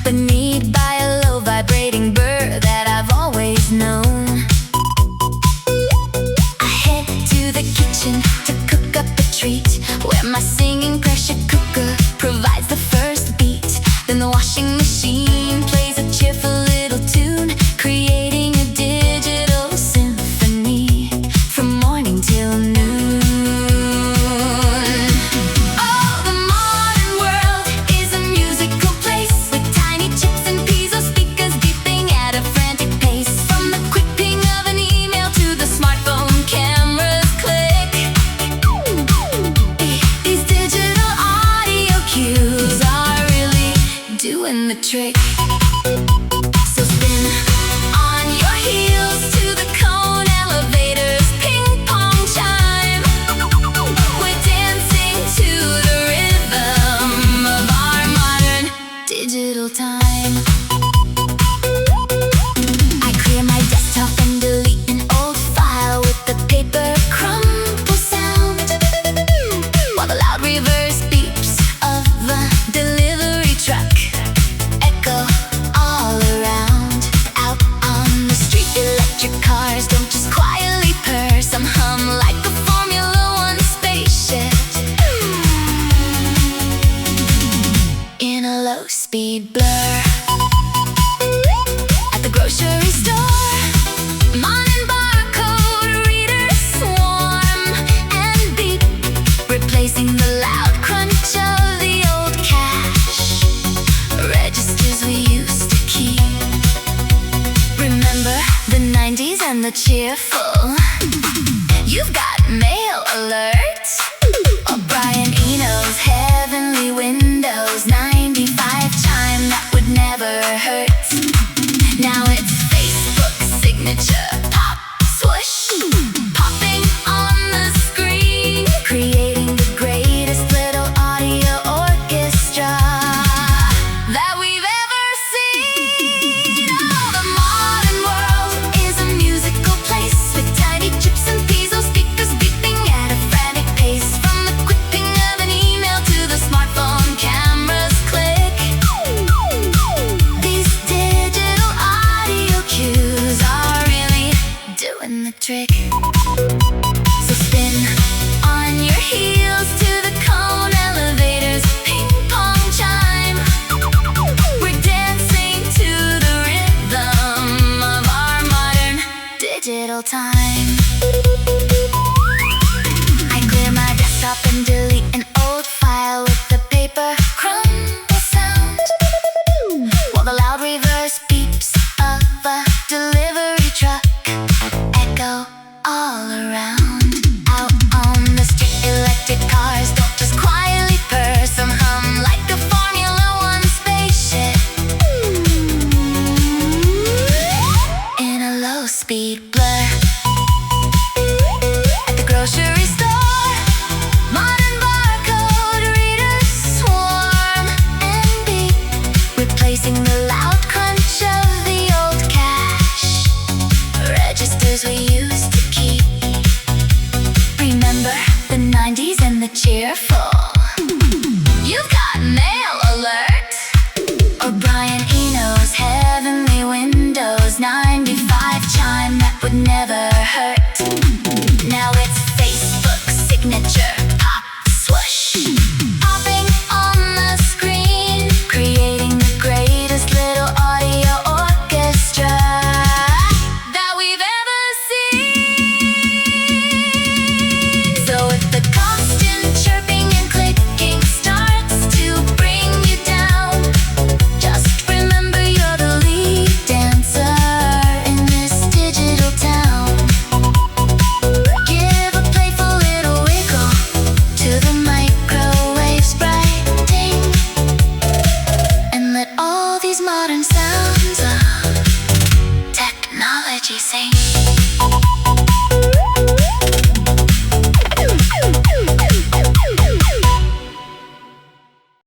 accompanied by a low vibrating burr that I've always known. I head to the kitchen to cook up a treat, where my singing pressure cooker provides the first beat. Then the washing machine plays a cheerful little tune, creating a digital symphony from morning till noon. The trick. So spin on your heels to the cone elevators, ping pong chime. We're dancing to the rhythm of our modern digital time. I clear my desktop and delete an old file with the paper crumple sound, while the loud reverse beeps of the delivery truck all around. Out on the street, electric cars don't just quietly purr, some hum like a Formula One spaceship in a low-speed blur. At the grocery store, Mon and barcode readers swarm and beep, replacing the loud crunch of the old cash registers we used to keep. Remember the 90s and the cheerful "You've got mail" alert, or Brian Eno's heavenly windows 95 chime that would never hurt. Now it's Facebook signature pop swoosh, popping on the screen, creating the greatest little audio orchestra that we've ever seen. Oh, the modern world is a musical place with tiny chips and piezo speakers beeping at a frantic pace. From the quick ping of an email to the smartphone camera's click, these digital audio cues are really doing the trick. So spin on your heels to the cone elevators, ping pong chime. We're dancing to the rhythm of our modern digital time. I clear my desktop and delete an old file with the paper crumble sound, while the loud reverse beeps of a delivery truck echo all around. Out on the street, electric cars don't just quietly purr, some hum like a Formula One spaceship in a low-speed blur. At the grocery store, modern barcode readers swarm and beep, replacing the loud crunch of the old cash registers we used to keep. Remember the 90s and the cheerful "You've got mail" alert, or Brian Eno's heavenly windows 95 chime that would never hurt. Now